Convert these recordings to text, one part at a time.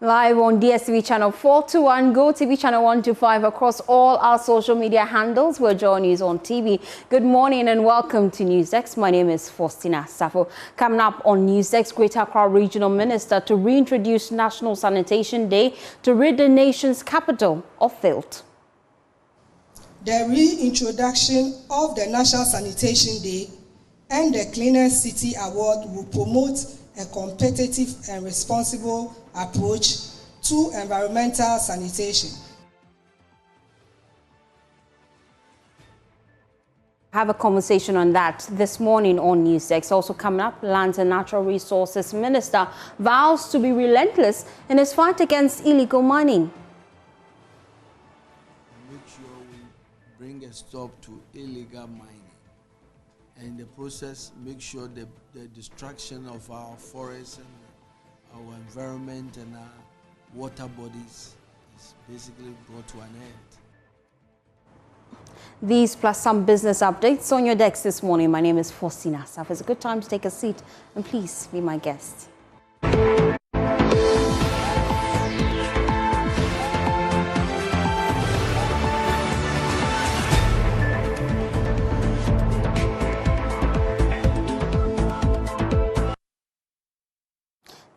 Live on DSTV channel 421, Go TV channel 125 across all our social media handles. We're Joy News on TV. Good morning and welcome to NewsDesk. My name is Faustina Safo. Coming up on NewsDesk, Greater Accra Regional Minister to reintroduce National Sanitation Day to rid the nation's capital of filth. The reintroduction of the National Sanitation Day and the Cleanest City Award will promote a competitive and responsible approach to environmental sanitation. Have a conversation on that this morning on NewsDesk. Also coming up, Lands and Natural Resources Minister vows to be relentless in his fight against illegal mining. Make sure we bring a stop to illegal mining. And in the process, make sure the destruction of our forests and our environment and our water bodies is basically brought to an end. These plus some business updates on your decks this morning. My name is Faustina Saf. It's a good time to take a seat and please be my guest.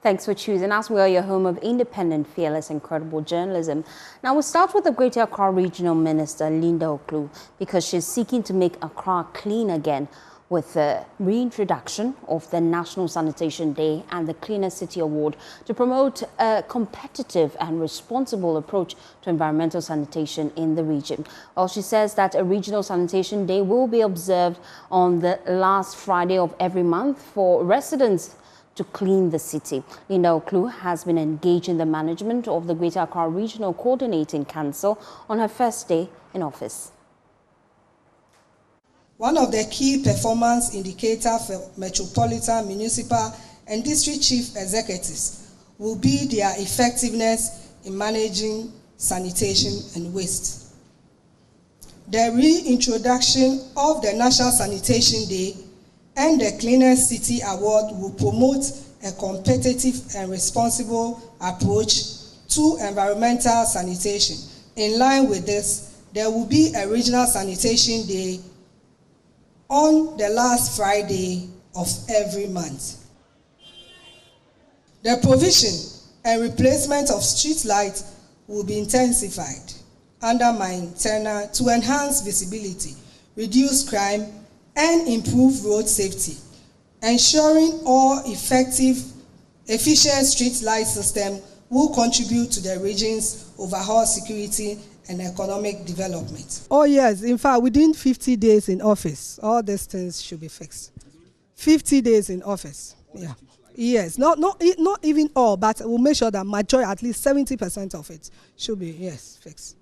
Thanks for choosing us. We are your home of independent, fearless, and credible journalism. Now we'll start with the Greater Accra Regional Minister, Linda Oklu, because she's seeking to make Accra clean again with the reintroduction of the National Sanitation Day and the Cleanest City Award to promote a competitive and responsible approach to environmental sanitation in the region. Well, she says that a Regional Sanitation Day will be observed on the last Friday of every month for residents to clean the city. Linda Oklu has been engaged in the management of the Greater Accra Regional Coordinating Council on her first day in office. One of the key performance indicators for metropolitan, municipal, and district chief executives will be their effectiveness in managing sanitation and waste. The reintroduction of the National Sanitation Day and the Cleanest City Award will promote a competitive and responsible approach to environmental sanitation. In line with this, there will be a Regional Sanitation Day on the last Friday of every month. The provision and replacement of street lights will be intensified under my tenure to enhance visibility, reduce crime, and improve road safety, ensuring all efficient street light system will contribute to the region's overall security and economic development. Oh yes, in fact, within 50 days in office, all these things should be fixed. 50 days in office, yeah. Yes, not even all, but we'll make sure that majority, at least 70% of it should be, yes, fixed.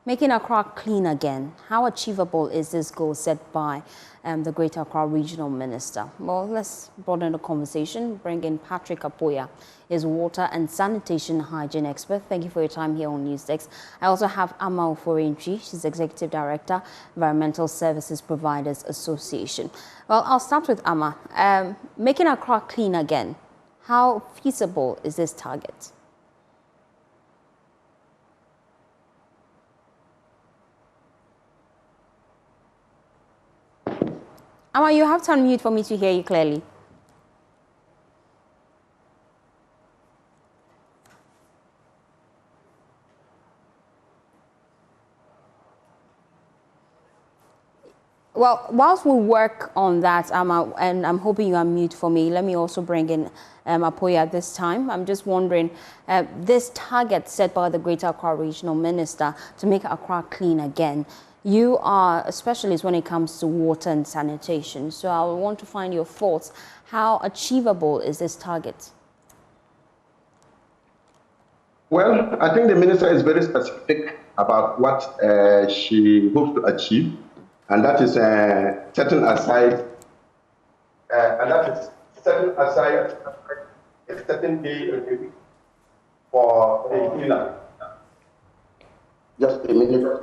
Making Accra clean again. How achievable is this goal set by the Greater Accra Regional Minister? Well, let's broaden the conversation. Bring in Patrick Apoya, is water and sanitation hygiene expert. Thank you for your time here on NewsDesk. I also have Amma Oforenchi. She's Executive Director, Environmental Services Providers Association. Well, I'll start with Amma. Making Accra clean again. How feasible is this target? Amma, you have to unmute for me to hear you clearly. Well, whilst we work on that, Amma, and I'm hoping you unmute for me, let me also bring in Apoya this time. I'm just wondering, this target set by the Greater Accra Regional Minister to make Accra clean again. You are a specialist when it comes to water and sanitation, so I want to find your thoughts. How achievable is this target? Well, I think the minister is very specific about what she hopes to achieve, and that is setting aside a certain day a week for a cleaner. Just a minute.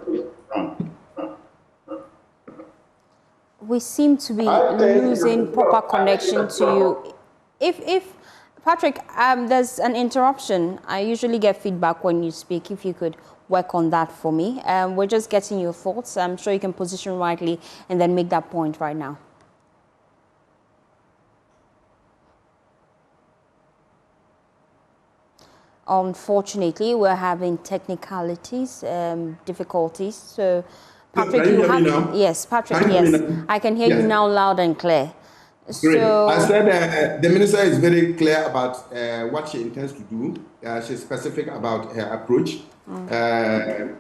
We seem to be I think losing proper connection to you. If Patrick, there's an interruption. I usually get feedback when you speak. If you could work on that for me. We're just getting your thoughts. I'm sure you can position rightly and then make that point right now. Unfortunately, we're having technicalities, difficulties. So, Patrick, can you hear have me now? yes, Patrick, Can you hear yes, me now? I can hear you Yes. now, loud and clear. Great. So, I said the minister is very clear about what she intends to do. She's specific about her approach.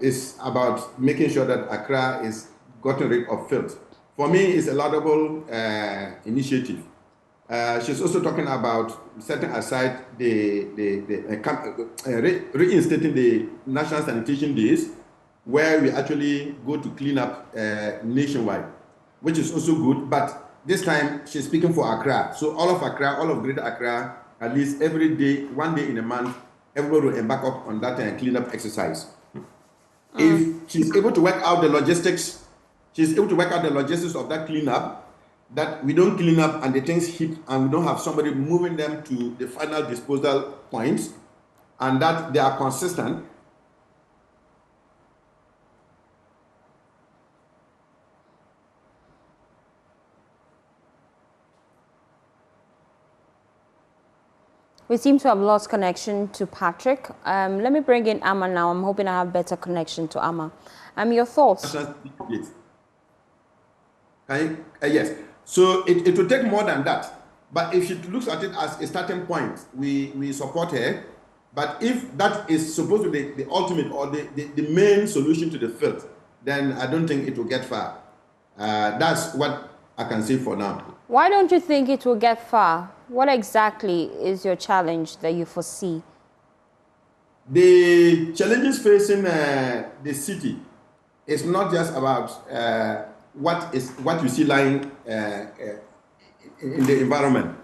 It's about making sure that Accra is gotten rid of filth. For me, it's a laudable initiative. She's also talking about setting aside reinstating the National Sanitation Days, where we actually go to clean up nationwide, which is also good. But this time she's speaking for Accra. So all of Accra, all of Greater Accra, at least every day, one day in a month, everybody will embark up on that cleanup exercise. If she's able to work out the logistics, of that cleanup, that we don't clean up and the things heap and we don't have somebody moving them to the final disposal points, and that they are consistent. we seem to have lost connection to Patrick. Let me bring in Amma now. I'm hoping I have better connection to Amma. Your thoughts? Yes. So it will take more than that. But if she looks at it as a starting point, we support her. But if that is supposed to be the ultimate or the main solution to the filth, then I don't think it will get far. That's what I can say for now. Why don't you think it will get far? What exactly is your challenge that you foresee? The challenges facing the city is not just about what you see lying in the environment.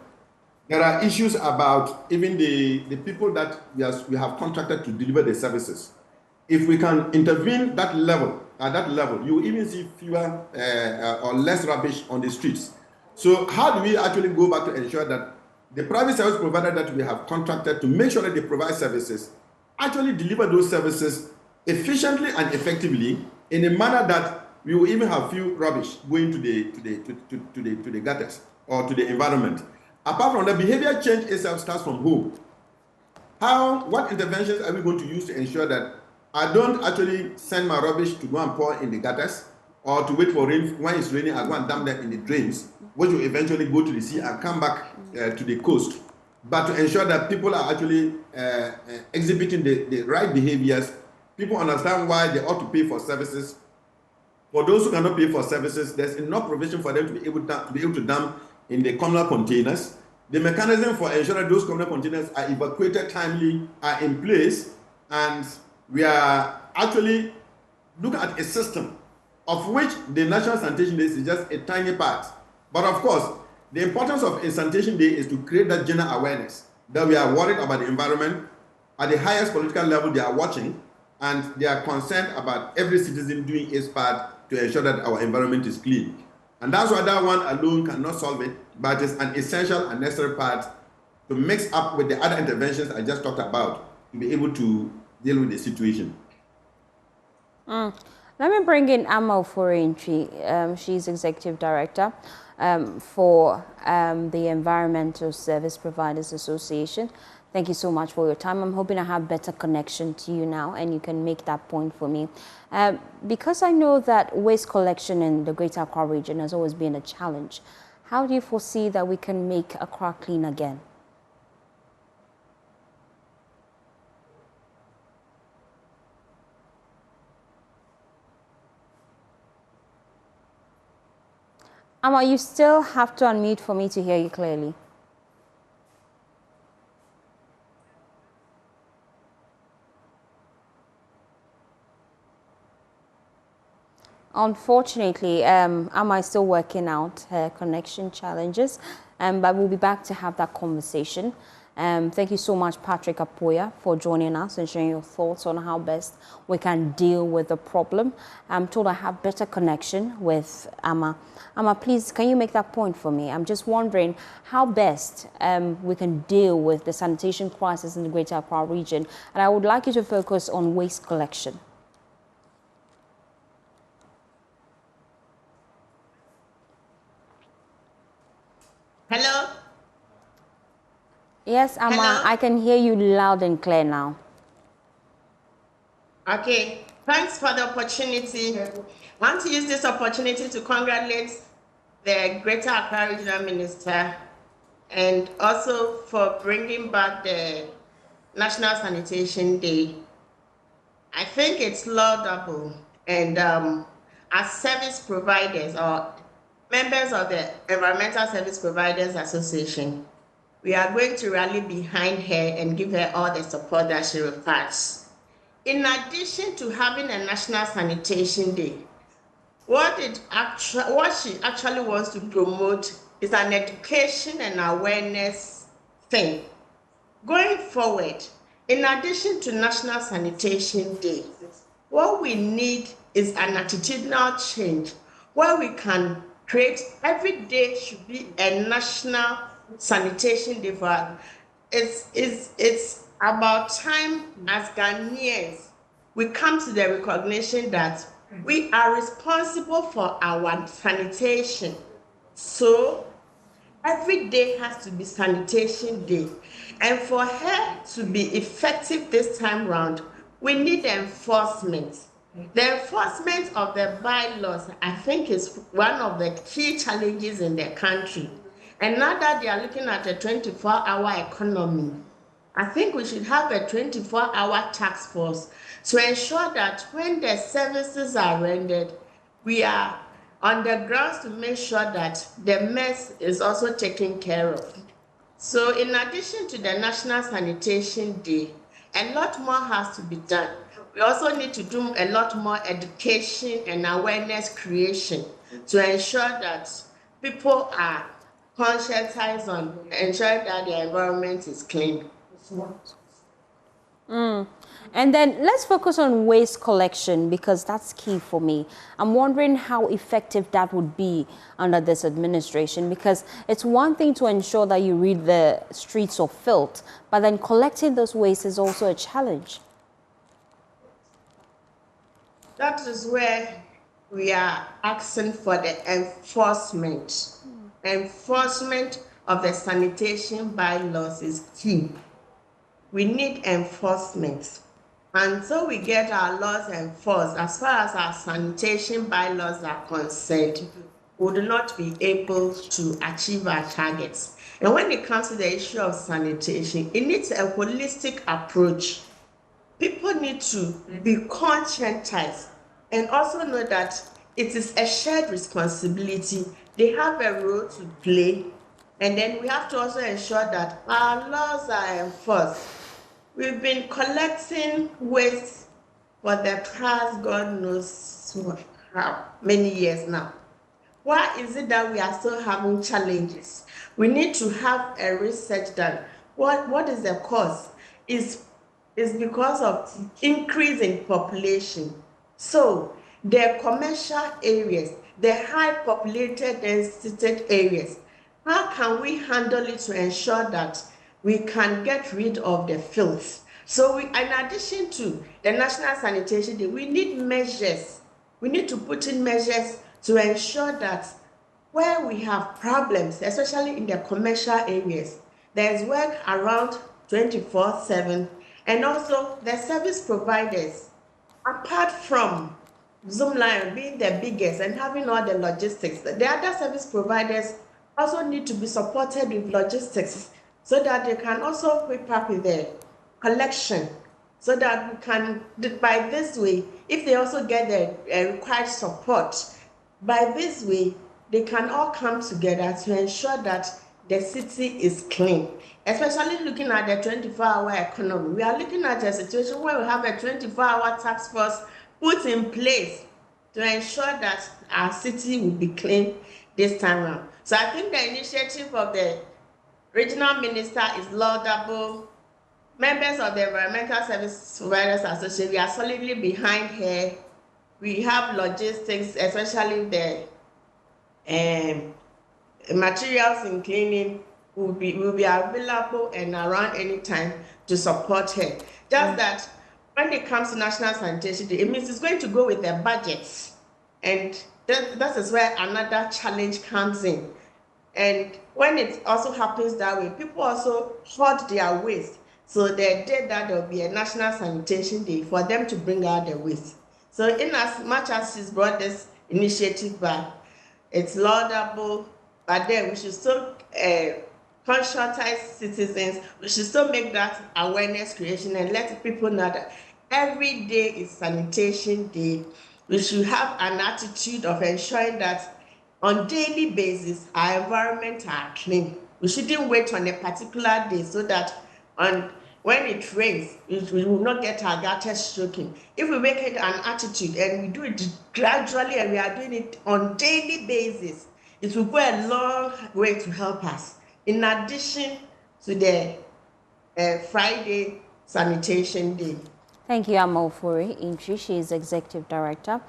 There are issues about even the people that we have contracted to deliver the services. If we can intervene at that level, you will even see fewer or less rubbish on the streets. So how do we actually go back to ensure that the private service provider that we have contracted to make sure that they provide services actually deliver those services efficiently and effectively in a manner that we will even have few rubbish going to the gutters or to the environment. Apart from the behavior change itself starts from home. What interventions are we going to use to ensure that I don't actually send my rubbish to go and pour in the gutters or to wait for rain? When it's raining, I go and dump them in the drains, which will eventually go to the sea and come back to the coast. But to ensure that people are actually exhibiting the right behaviors, people understand why they ought to pay for services. For those who cannot pay for services, there's enough provision for them to be able to dump in the communal containers. The mechanism for ensuring those communal containers are evacuated timely are in place, and we are actually looking at a system of which the National Sanitation Day is just a tiny part. But of course, the importance of a Sanitation Day is to create that general awareness that we are worried about the environment. At the highest political level, they are watching, and they are concerned about every citizen doing his part to ensure that our environment is clean. And that's why that one alone cannot solve it, but it's an essential and necessary part to mix up with the other interventions I just talked about to be able to deal with the situation. Let me bring in Amma Oforeintwi. She's Executive Director for the Environmental Service Providers Association. Thank you so much for your time. I'm hoping I have better connection to you now and you can make that point for me. Because I know that waste collection in the Greater Accra region has always been a challenge. How do you foresee that we can make Accra clean again? Amma, you still have to unmute for me to hear you clearly. Unfortunately, Amma is still working out her connection challenges, but we'll be back to have that conversation. Thank you so much, Patrick Apoya, for joining us and sharing your thoughts on how best we can deal with the problem. I'm told I have better connection with Amma. Amma, please, can you make that point for me? I'm just wondering how best we can deal with the sanitation crisis in the Greater Accra region. And I would like you to focus on waste collection. Hello? Yes, Amma, Hello? I can hear you loud and clear now. Okay, thanks for the opportunity. I want to use this opportunity to congratulate the Greater Accra Regional Minister and also for bringing back the National Sanitation Day. I think it's laudable, and as service providers or members of the Environmental Service Providers Association, we are going to rally behind her and give her all the support that she requires. In addition to having a National Sanitation Day, what she actually wants to promote is an education and awareness thing. Going forward, in addition to National Sanitation Day, what we need is an attitudinal change where we can create every day should be a National Sanitation Day for us. It's about time as Ghanaians we come to the recognition that we are responsible for our sanitation. So every day has to be sanitation day. And for her to be effective this time round, we need enforcement. The enforcement of the bylaws, I think, is one of the key challenges in the country. And now that they are looking at a 24-hour economy, I think we should have a 24-hour task force to ensure that when the services are rendered, we are on the grounds to make sure that the mess is also taken care of. So in addition to the National Sanitation Day, a lot more has to be done. We also need to do a lot more education and awareness creation to ensure that people are conscientized on ensuring that the environment is clean. And then let's focus on waste collection because that's key for me. I'm wondering how effective that would be under this administration because it's one thing to ensure that you rid the streets of filth, but then collecting those wastes is also a challenge. That is where we are asking for the enforcement. Enforcement of the sanitation bylaws is key. We need enforcement. Until we get our laws enforced, as far as our sanitation bylaws are concerned, we will not be able to achieve our targets. And when it comes to the issue of sanitation, it needs a holistic approach. People need to be conscientized and also know that it is a shared responsibility. They have a role to play. And then we have to also ensure that our laws are enforced. We've been collecting waste for the past, God knows how many years now. Why is it that we are still having challenges? We need to have a research done. What is the cause? Is because of increase in population. So the commercial areas, the high populated density areas, how can we handle it to ensure that we can get rid of the filth? So in addition to the National Sanitation Day, we need measures. We need to put in measures to ensure that where we have problems, especially in the commercial areas, there is work around 24/7. And also the service providers, apart from Zoomlion being the biggest and having all the logistics, the other service providers also need to be supported with logistics so that they can also keep up with the collection so that we can, by this way, if they also get the required support, by this way, they can all come together to ensure that the city is clean, especially looking at the 24-hour economy. We are looking at a situation where we have a 24-hour task force put in place to ensure that our city will be clean this time around. So I think the initiative of the regional minister is laudable. Members of the Environmental Service Providers Association, we are solidly behind her. We have logistics, especially the materials in cleaning will be available and around any time to support her. Just that when it comes to National Sanitation, it means it's going to go with the budgets. And that is where another challenge comes in. And when it also happens that way, people also hoard their waste. So the day that there will be a National Sanitation Day for them to bring out the waste. So in as much as she's brought this initiative back, it's laudable, but then we should still conscientize citizens. We should still make that awareness creation and let people know that every day is sanitation day. We should have an attitude of ensuring that on daily basis our environment are clean. We shouldn't wait on a particular day so that when it rains, we will not get our gutters soaking. If we make it an attitude and we do it gradually and we are doing it on daily basis, it will go a long way to help us. In addition to the Friday Sanitation Day. Thank you, Amofori Intri. She is Executive Director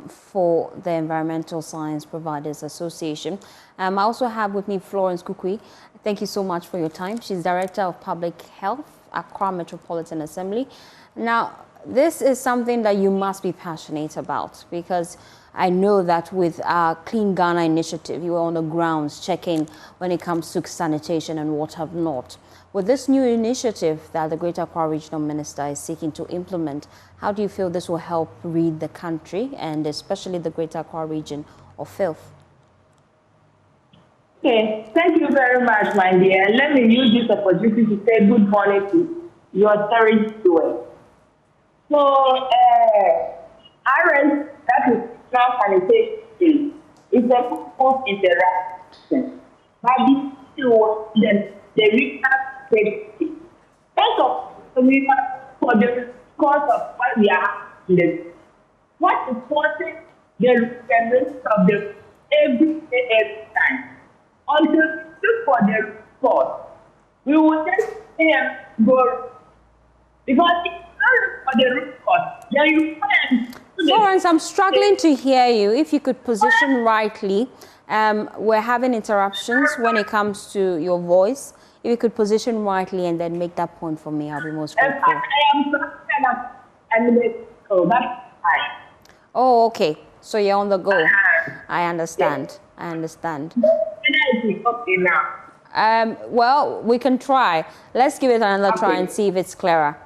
for the Environmental Science Providers Association. I also have with me Florence Kukui. Thank you so much for your time. She's Director of Public Health, Accra Metropolitan Assembly. Now, this is something that you must be passionate about, because I know that with our Clean Ghana initiative, you are on the grounds checking when it comes to sanitation and what have not. With this new initiative that the Greater Accra Regional Minister is seeking to implement, how do you feel this will help rid the country and especially the Greater Accra region of filth? Okay, thank you very much, my dear. Let me use this opportunity to say good morning to your service viewers. So, RS, that is National Sanitation, is a proposed interaction. But the regional safety. First of all, we have for the cause of what we are in what is causing the risk of the every time. Until we look for the cause, we will just go because if you look for the root cause, then you find. Florence, I'm struggling to hear you. If you could position rightly, we're having interruptions when it comes to your voice. If you could position rightly and then make that point for me, I'll be most grateful. I am that's fine. Oh, okay. So you're on the go. I understand. I understand. Okay now. Well, we can try. Let's give it another try and see if it's clearer.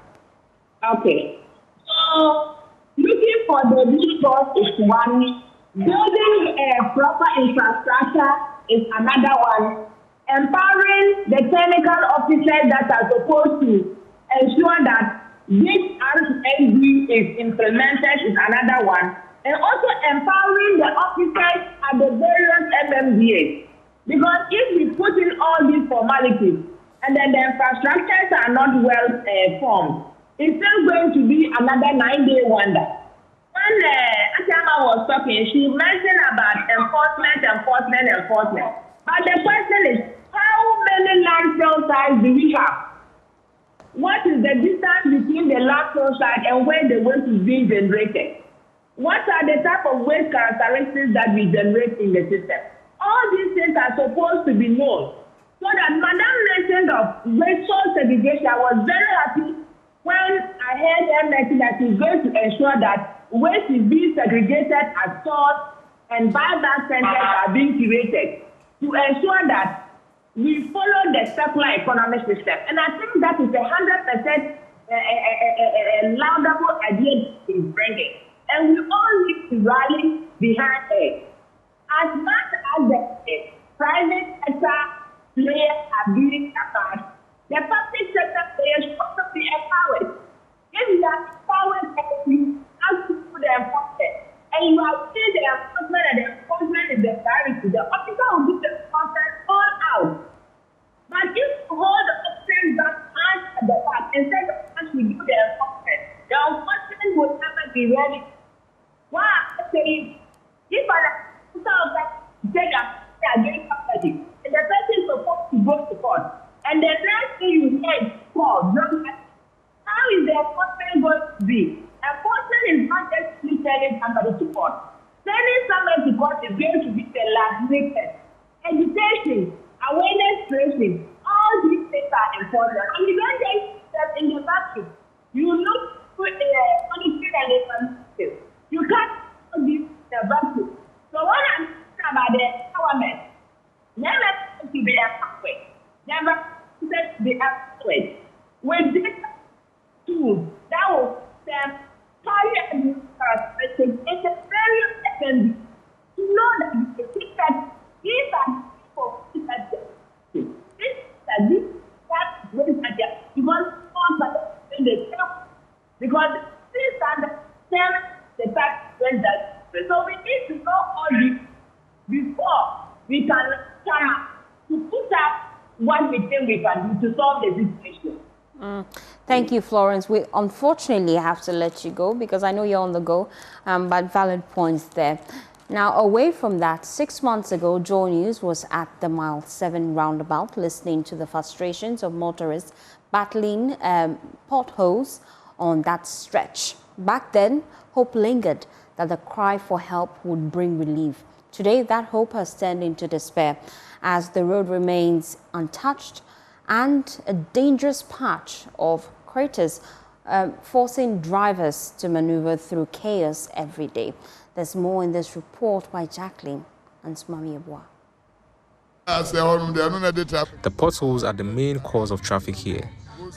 Okay. So, looking for the root cause is one. Building a proper infrastructure is another one. Empowering the technical officers that are supposed to ensure that this RSND is implemented is another one. And also empowering the officers at the various MMDAs. Because if we put in all these formalities and then the infrastructures are not well formed, it's still going to be another 9-day wonder. When Atama was talking, she mentioned about enforcement. But the question is, how many landfill sites do we have? What is the distance between the landfill site and where the waste is being generated? What are the type of waste characteristics that we generate in the system? All these things are supposed to be known. So that Madam mentioned of waste source segregation, I was very happy when I heard her mention that she's going to ensure that waste is being segregated at source and buyback centers are being curated to ensure that we follow the circular economy system. And I think that is 100% laudable idea she's bringing. And we all need to rally behind it. As much as the private sector players are doing their part, the public sector players should also be empowered. If you are empowered, you have to do the enforcement. And you have seen the enforcement, and the enforcement is the priority. The officer will do the enforcement all out. But if you hold the officers back at the back, instead of us to do the enforcement will never be ready. Why I'm saying, if an officer of that said that they are doing something, and the person is supposed to go to court, traffic education, awareness training, all these things are important. And you don't take steps in the battery. You look for monitoring and information. You can't do this in the battery. So what I'm talking about the empowerment, never to be empowered. Never to be empowered. With this tool, that will carry a perspective. It's a very second to know that the things that these are people that this that brings at the one in the because these are the fact that so we need to know all this before we can come to put up what we think we can do to solve the situation. Thank you, Florence. We unfortunately have to let you go because I know you're on the go, but valid points there. Now, away from that, 6 months ago, Joy News was at the Mile 7 roundabout listening to the frustrations of motorists battling potholes on that stretch. Back then, hope lingered that the cry for help would bring relief. Today, that hope has turned into despair as the road remains untouched and a dangerous patch of craters, forcing drivers to maneuver through chaos every day. There's more in this report by Jacqueline and Smami Abua. The potholes are the main cause of traffic here.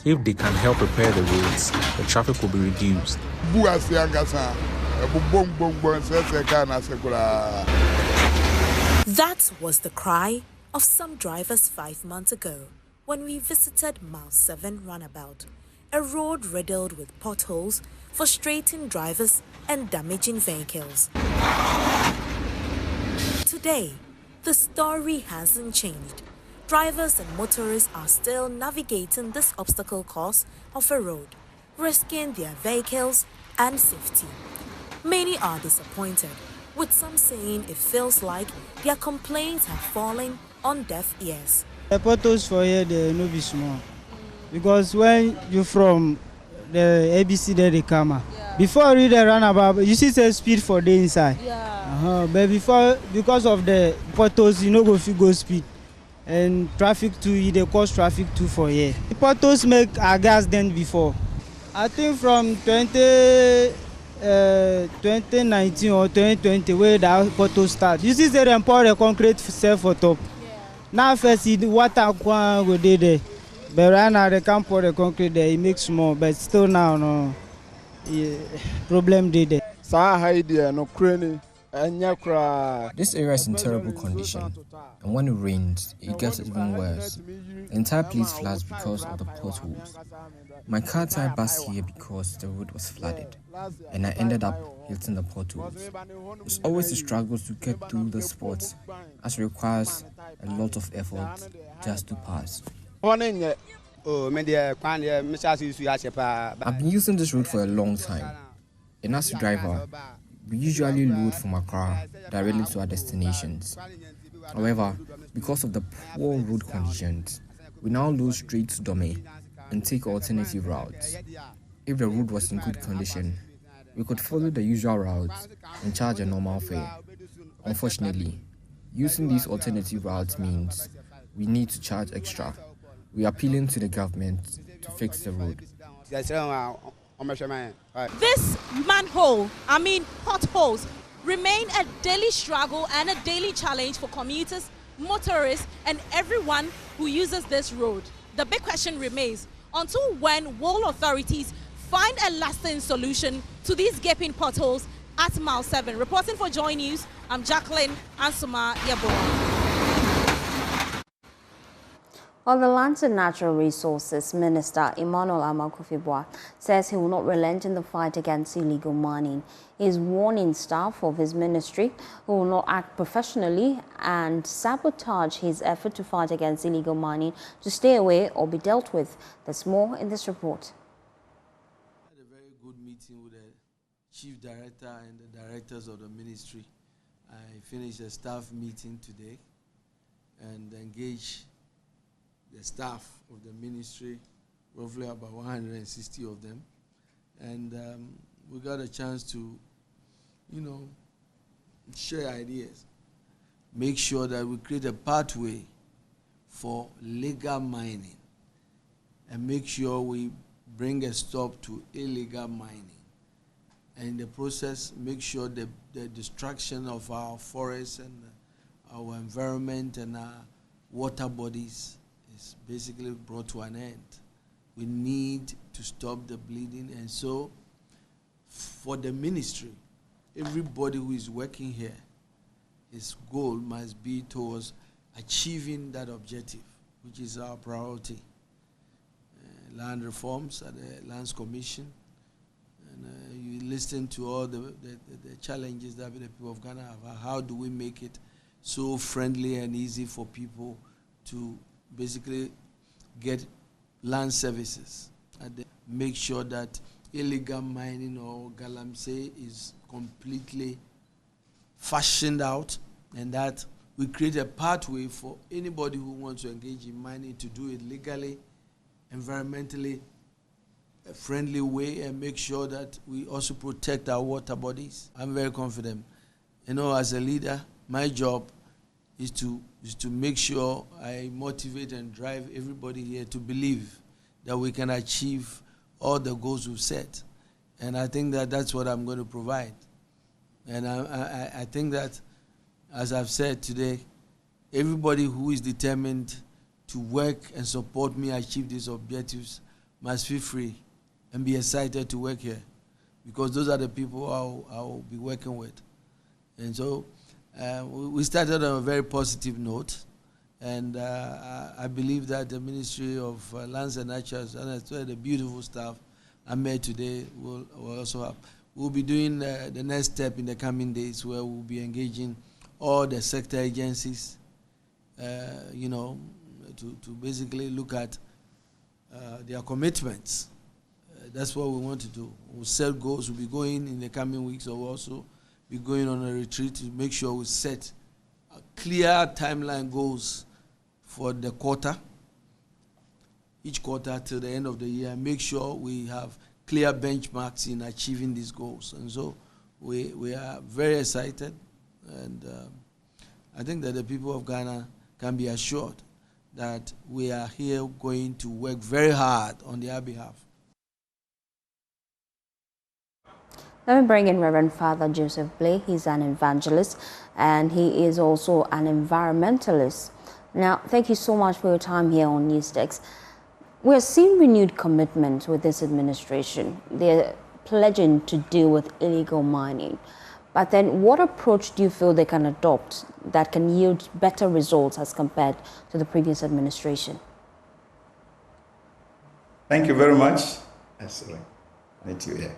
If they can help repair the roads, the traffic will be reduced. That was the cry of some drivers 5 months ago when we visited Mile 7 Runabout, a road riddled with potholes, frustrating drivers and damaging vehicles. Today, the story hasn't changed. Drivers and motorists are still navigating this obstacle course of a road, risking their vehicles and safety. Many are disappointed, with some saying it feels like their complaints have fallen on deaf ears. The potholes for here, they no be small. Because when you from the ABC there, they come. Before you read the runabout, you see the speed for the inside. But because of the potholes, you know go speed. And traffic too, they cause traffic too for here. The potholes make a gas than before. I think from 2019 or 2020 where the potholes start. You see they pour the concrete self for top. Now first the water go there. But right now they can't pour the concrete there, it makes more, but still now no problem there. This area is in terrible condition, and when it rains, it gets even worse. The entire place floods because of the potholes. My car tire burst here because the road was flooded, and I ended up hitting the potholes. It's always a struggle to get through the spots, as it requires a lot of effort just to pass. I've been using this road for a long time, and as a driver, we usually load from Accra directly to our destinations. However, because of the poor road conditions, we now load straight to Dome and take alternative routes. If the road was in good condition, we could follow the usual routes and charge a normal fare. Unfortunately, using these alternative routes means we need to charge extra. We are appealing to the government to fix the road. This potholes, remain a daily struggle and a daily challenge for commuters, motorists, and everyone who uses this road. The big question remains, until when will authorities find a lasting solution to these gaping potholes at Mile 7? Reporting for Joy News, I'm Jacqueline Ansuma Yaboa. Well, the Lands and Natural Resources Minister, Emmanuel Amakofi-Boa, says he will not relent in the fight against illegal mining. He is warning staff of his ministry who will not act professionally and sabotage his effort to fight against illegal mining to stay away or be dealt with. There's more in this report. I had a very good meeting with the Chief Director and the directors of the ministry. I finished a staff meeting today and engaged the staff of the ministry, roughly about 160 of them. And we got a chance to, share ideas. make sure that we create a pathway for legal mining and make sure we bring a stop to illegal mining. And in the process, make sure the destruction of our forests and our environment and our water bodies is basically brought to an end. We need to stop the bleeding. And so for the ministry, everybody who is working here, his goal must be towards achieving that objective, which is our priority. Land reforms at the Lands Commission, and you listen to all the challenges that the people of Ghana have. How do we make it so friendly and easy for people to basically get land services? And make sure that illegal mining or galamsey is completely fashioned out, and that we create a pathway for anybody who wants to engage in mining to do it legally, environmentally friendly way, and make sure that we also protect our water bodies. I'm very confident. You know, as a leader, my job is to make sure I motivate and drive everybody here to believe that we can achieve all the goals we've set. And I think that that's what I'm going to provide. And I think that, as I've said today, everybody who is determined to work and support me achieve these objectives must feel free and be excited to work here, because those are the people I'll be working with. And so we started on a very positive note, and I believe that the Ministry of Lands and Naturals, and as well the beautiful staff I met today, will also have. We'll be doing the next step in the coming days, where we'll be engaging all the sector agencies, you know, to basically look at their commitments. That's what we want to do. We'll set goals. We'll be going in the coming weeks, or we'll also be going on a retreat to make sure we set clear timeline goals for the quarter, each quarter till the end of the year, and make sure we have clear benchmarks in achieving these goals. And so we are very excited, and I think that the people of Ghana can be assured that we are here going to work very hard on their behalf. Let me bring in Reverend Father Joseph Blay. He's an evangelist, and he is also an environmentalist. Now, thank you so much for your time here on Newsdesk. We're seeing renewed commitment with this administration. They're pledging to deal with illegal mining. But then what approach do you feel they can adopt that can yield better results as compared to the previous administration? Thank you very much. Sorry, I need to hear.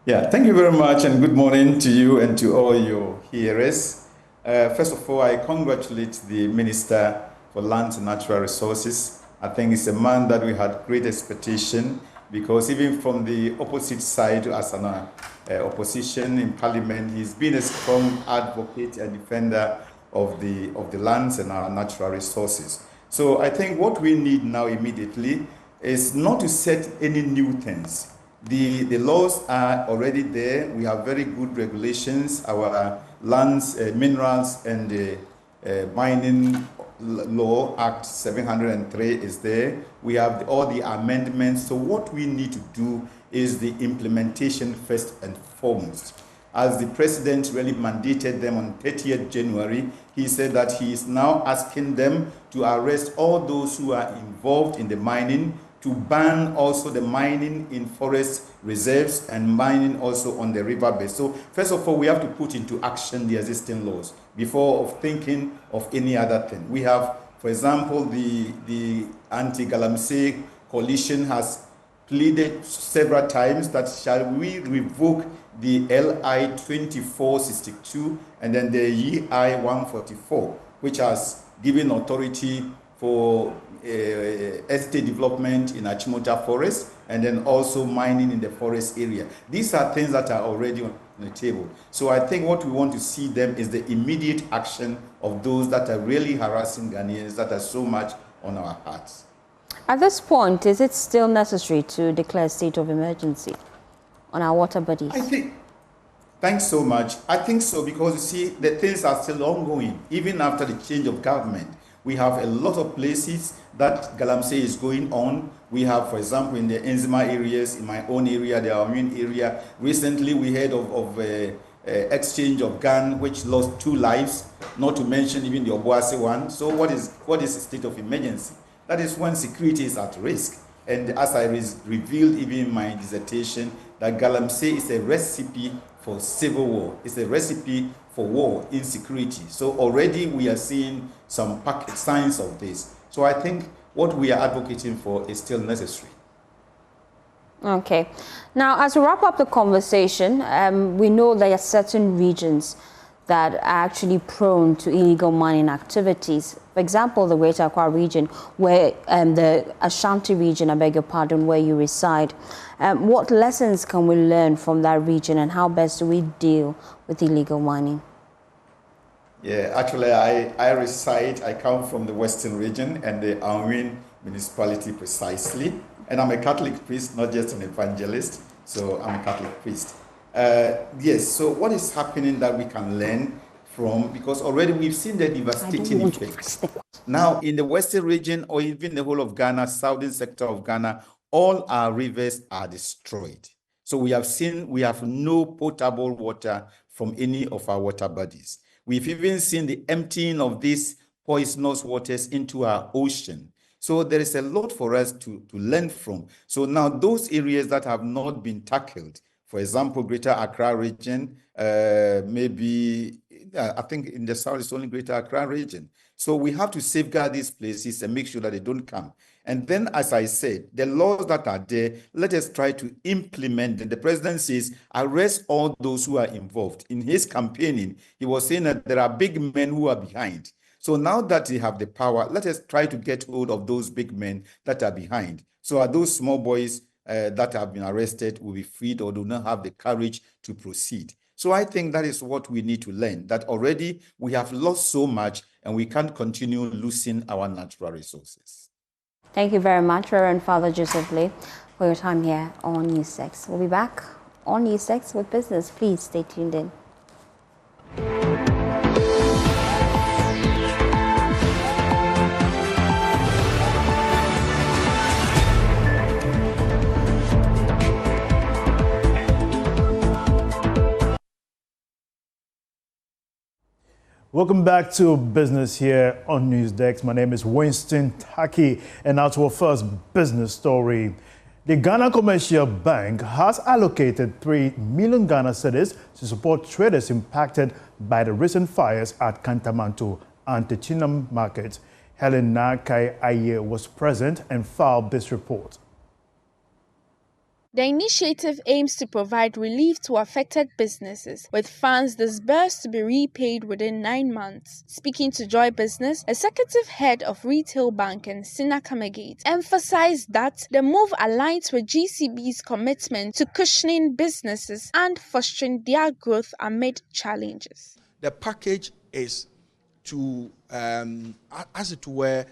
Yeah, thank you very much, and good morning to you and to all your hearers. First of all, I congratulate the Minister for Lands and Natural Resources. I think it's a man that we had great expectation, because even from the opposite side, as an opposition in Parliament, he's been a strong advocate and defender of the lands and our natural resources. So I think what we need now immediately is not to set any new things. The laws are already there. We have very good regulations. Our lands, minerals, and the mining law act 703 is there. We have all the amendments. So what we need to do is the implementation first and foremost. As the president really mandated them on 30th January, he said that he is now asking them to arrest all those who are involved in the mining, to ban also the mining in forest reserves and mining also on the riverbed. So first of all, we have to put into action the existing laws before of thinking of any other thing. We have, for example, the Anti-Galamsey Coalition has pleaded several times that shall we revoke the LI 2462 and then the EI 144, which has given authority for estate development in Achimota Forest and then also mining in the forest area. These are things that are already on the table. So I think what we want to see them is the immediate action of those that are really harassing Ghanaians, that are so much on our hearts. At this point, is it still necessary to declare a state of emergency on our water bodies? Thanks so much. I think so because you see, the things are still ongoing. Even after the change of government, we have a lot of places that Galamsey is going on. We have, for example, in the Enzima areas, in my own area, the Awin area. Recently, we heard of exchange of gun, which lost 2 lives, not to mention even the Obuasi one. So what is the state of emergency? That is when security is at risk. And as I revealed even in my dissertation, that Galamsey is a recipe for civil war. It's a recipe for war, insecurity. So already we are seeing some signs of this. So I think what we are advocating for is still necessary. Okay. Now, as we wrap up the conversation, we know there are certain regions that are actually prone to illegal mining activities. For example, the Greater Accra region, where the Ashanti region, I beg your pardon, where you reside. What lessons can we learn from that region, and how best do we deal with illegal mining? Yeah, actually, I come from the Western region and the Awin municipality precisely. And I'm a Catholic priest, not just an evangelist. So I'm a Catholic priest. Yes, so what is happening that we can learn from, because already we've seen the devastating effects. Now, in the Western region, or even the whole of Ghana, southern sector of Ghana, all our rivers are destroyed. So we have no potable water from any of our water bodies. We've even seen the emptying of these poisonous waters into our ocean. So there is a lot for us to learn from. So now those areas that have not been tackled, for example, Greater Accra region, maybe, I think in the south it's only Greater Accra region. So we have to safeguard these places and make sure that they don't come. And then, as I said, the laws that are there, let us try to implement them. The president says, arrest all those who are involved. In his campaigning, he was saying that there are big men who are behind. So now that they have the power, let us try to get hold of those big men that are behind. So are those small boys that have been arrested will be freed or do not have the courage to proceed. So I think that is what we need to learn, that already we have lost so much and we can't continue losing our natural resources. Thank you very much, Reverend Father Joseph Lee, for your time here on News 6. We'll be back on News 6 with business. Please stay tuned in. Welcome back to business here on Newsdesk. My name is Winston Taki, and now to our first business story. The Ghana Commercial Bank has allocated 3 million Ghana cedis to support traders impacted by the recent fires at Kantamanto and Techinam markets. Helen Nakai Aye was present and filed this report. The initiative aims to provide relief to affected businesses, with funds disbursed to be repaid within 9 months. Speaking to Joy Business, Executive Head of Retail Banking, Sina Kamegate, emphasized that the move aligns with GCB's commitment to cushioning businesses and fostering their growth amid challenges. The package is to, as it were,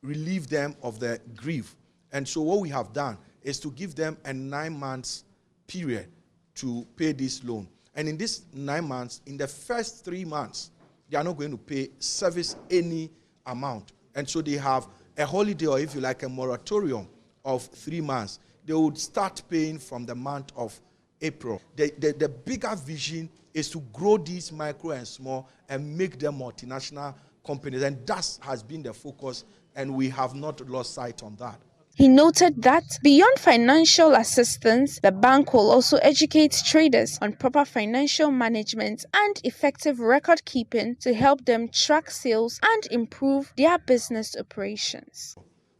relieve them of the grief. And so what we have done is to give them a 9 months period to pay this loan. And in this 9 months, in the first 3 months, they are not going to service any amount. And so they have a holiday, or if you like, a moratorium of 3 months. They would start paying from the month of April. The bigger vision is to grow these micro and small and make them multinational companies. And that has been the focus, and we have not lost sight on that. He noted that beyond financial assistance, the bank will also educate traders on proper financial management and effective record keeping to help them track sales and improve their business operations.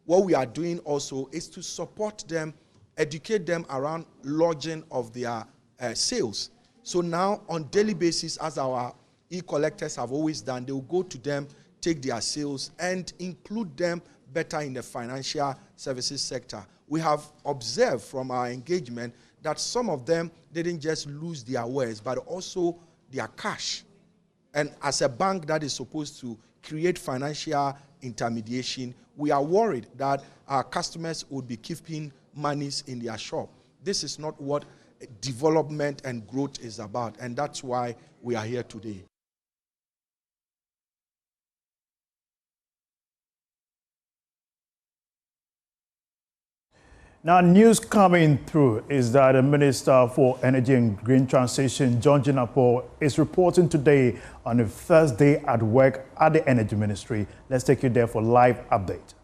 What we are doing also is to support them, educate them around lodging of their sales. So now on daily basis, as our e-collectors have always done, they will go to them, take their sales and include them better in the financial services sector. We have observed from our engagement that some of them didn't just lose their wares, but also their cash. And as a bank that is supposed to create financial intermediation, we are worried that our customers would be keeping monies in their shop. This is not what development and growth is about. And that's why we are here today. Now, news coming through is that the Minister for Energy and Green Transition, John Jinapor, is reporting today on the first day at work at the Energy Ministry. Let's take you there for live update.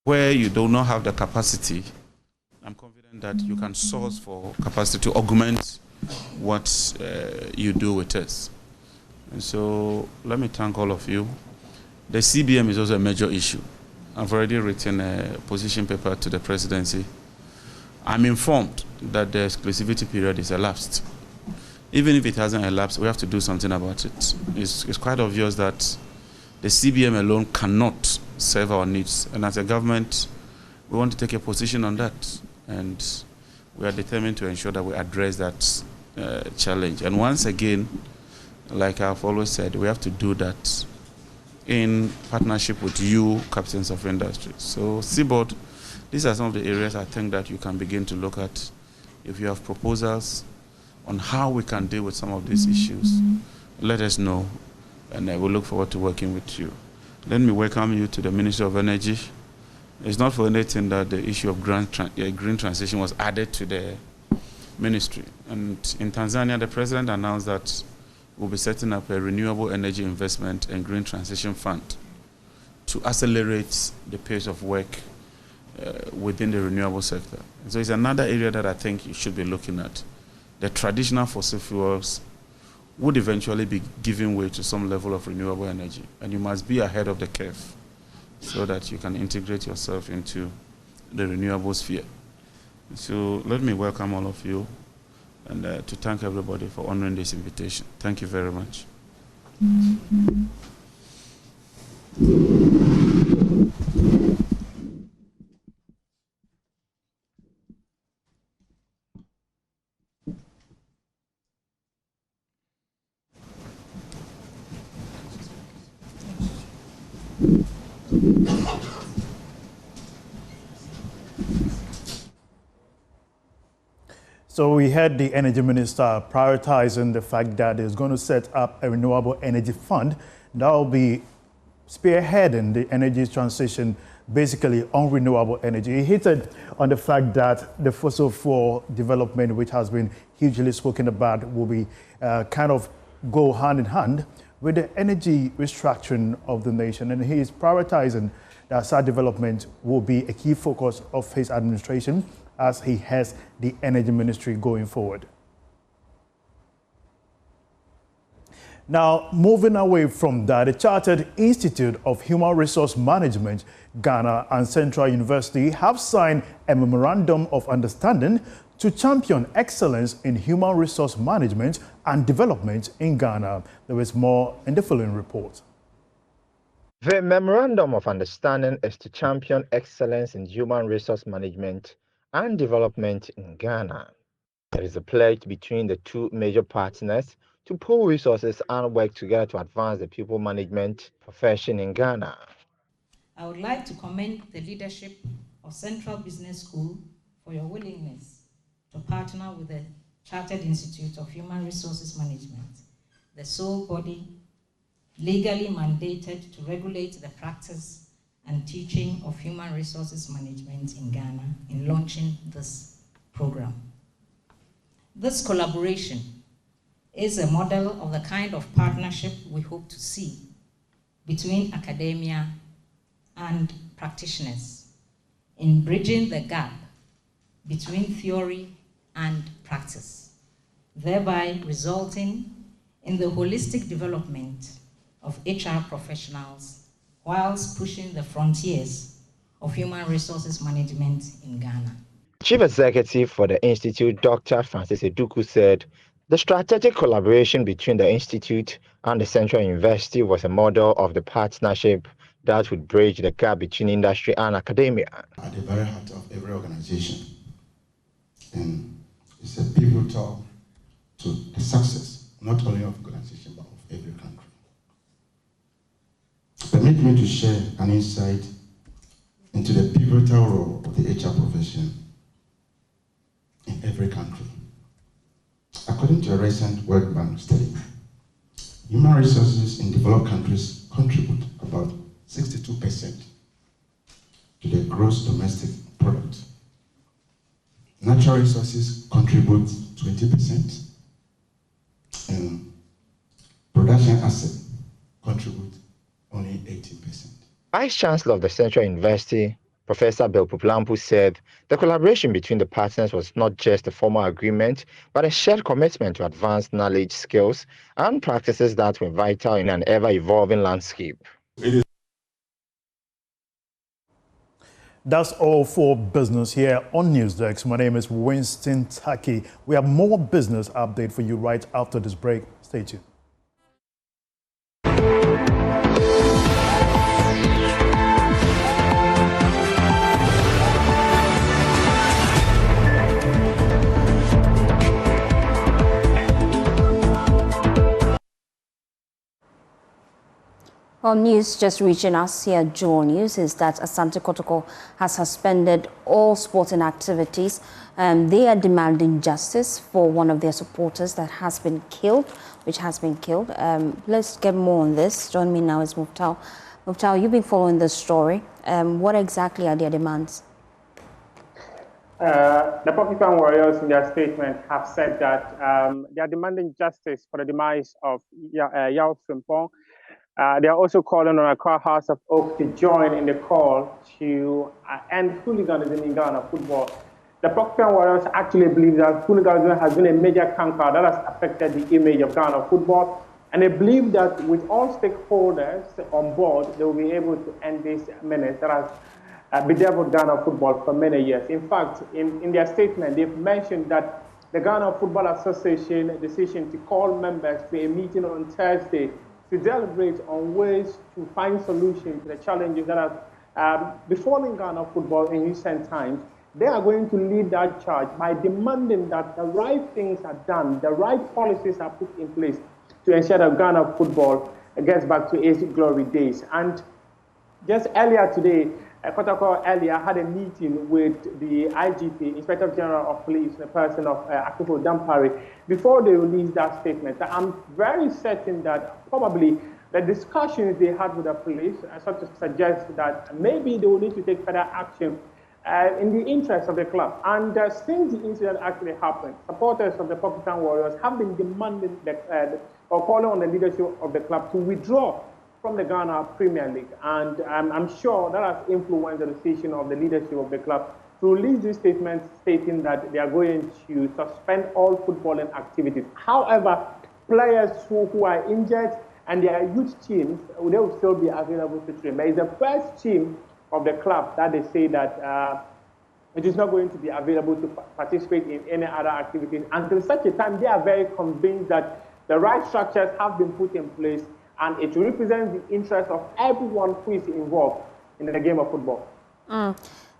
Where you do not have the capacity, I'm confident that you can source for capacity to augment what you do with us. And so let me thank all of you. The CBM is also a major issue. I've already written a position paper to the presidency. I'm informed that the exclusivity period is elapsed. Even if it hasn't elapsed, we have to do something about it. It's quite obvious that the CBM alone cannot serve our needs. And as a government, we want to take a position on that. And we are determined to ensure that we address that challenge. And once again, like I've always said, we have to do that in partnership with you, captains of industry. So, Seaboard, these are some of the areas I think that you can begin to look at. If you have proposals on how we can deal with some of these issues, let us know, and I will look forward to working with you. Let me welcome you to the Ministry of Energy. It's not for anything that the issue of green transition was added to the ministry. And in Tanzania, the president announced that we'll be setting up a renewable energy investment and green transition fund to accelerate the pace of work within the renewable sector. So it's another area that I think you should be looking at. The traditional fossil fuels would eventually be giving way to some level of renewable energy, and you must be ahead of the curve so that you can integrate yourself into the renewable sphere. So let me welcome all of you and to thank everybody for honoring this invitation. Thank you very much. So we heard the energy minister prioritizing the fact that he's going to set up a renewable energy fund that will be spearheading the energy transition basically on renewable energy. He hinted on the fact that the fossil fuel development, which has been hugely spoken about, will be kind of go hand in hand with the energy restructuring of the nation. And he is prioritizing that such development will be a key focus of his administration as he has the energy ministry going forward. Now, moving away from that, the Chartered Institute of Human Resource Management, Ghana, and Central University have signed a memorandum of understanding to champion excellence in human resource management and development in Ghana. There is more in the following report. The Memorandum of Understanding is to champion excellence in human resource management and development in Ghana. There is a pledge between the two major partners to pool resources and work together to advance the people management profession in Ghana. I would like to commend the leadership of Central Business School for your willingness to partner with the Chartered Institute of Human Resources Management, the sole body legally mandated to regulate the practice and teaching of human resources management in Ghana, in launching this program. This collaboration is a model of the kind of partnership we hope to see between academia and practitioners in bridging the gap between theory and practice, thereby resulting in the holistic development of HR professionals whilst pushing the frontiers of human resources management in Ghana. Chief Executive for the Institute, Dr. Francis Eduku, said the strategic collaboration between the Institute and the Central University was a model of the partnership that would bridge the gap between industry and academia. At the very heart of every organization, and it's a pivotal to the success, not only of organization, but of every country. Permit me to share an insight into the pivotal role of the HR profession in every country. According to a recent World Bank study, human resources in developed countries contribute about 62% to the gross domestic product. Natural resources contribute 20%, and production assets contribute only 18%. Vice Chancellor of the Central University, Professor Bill Pupulampu, said the collaboration between the partners was not just a formal agreement, but a shared commitment to advance knowledge, skills, and practices that were vital in an ever-evolving landscape. That's all for business here on Newsdesk. My name is Winston Taki. We have more business update for you right after this break. Stay tuned. Well, news just reaching us here, Joel News, is that Asante Kotoko has suspended all sporting activities. They are demanding justice for one of their supporters that has been killed, Let's get more on this. Join me now is Muftal. Muftal, you've been following this story. What exactly are their demands? The Porcupine Warriors, in their statement, have said that they are demanding justice for the demise of Yao Frimpong. They are also calling on Accra House of Oak to join in the call to end hooliganism in Ghana football. The Porcupine Warriors actually believe that hooliganism has been a major canker that has affected the image of Ghana football, and they believe that with all stakeholders on board, they will be able to end this menace that has bedeviled Ghana football for many years. In fact, in their statement, they've mentioned that the Ghana Football Association decision to call members to a meeting on Thursday to deliberate on ways to find solutions to the challenges that have befallen Ghana football in recent times. They are going to lead that charge by demanding that the right things are done, the right policies are put in place to ensure that Ghana football gets back to its glory days. And just earlier today, Kotoko earlier had a meeting with the IGP, Inspector General of Police, the person of Akufo Dampare, before they released that statement. I'm very certain that probably the discussions they had with the police sort of suggest that maybe they will need to take further action in the interest of the club. And since the incident actually happened, supporters of the Porcupine Warriors have been demanding or calling on the leadership of the club to withdraw from the Ghana Premier League, and I'm sure that has influenced the decision of the leadership of the club to release this statement stating that they are going to suspend all footballing activities. However, players who are injured and their youth teams, they will still be available to train. But it's the first team of the club that they say that it is not going to be available to participate in any other activities until such a time they are very convinced that the right structures have been put in place and it represents the interest of everyone who is involved in the game of football.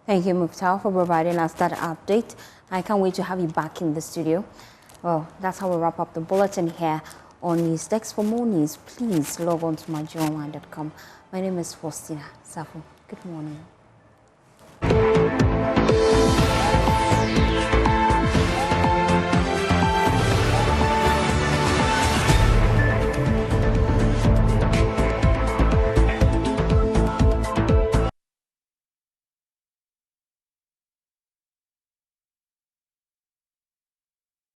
Thank you, Muftal, for providing us that update. I can't wait to have you back in the studio. Well, that's how we wrap up the bulletin here on Newsdesk. For more news, please log on to myjoyonline.com. My name is Faustina Safo. Good morning.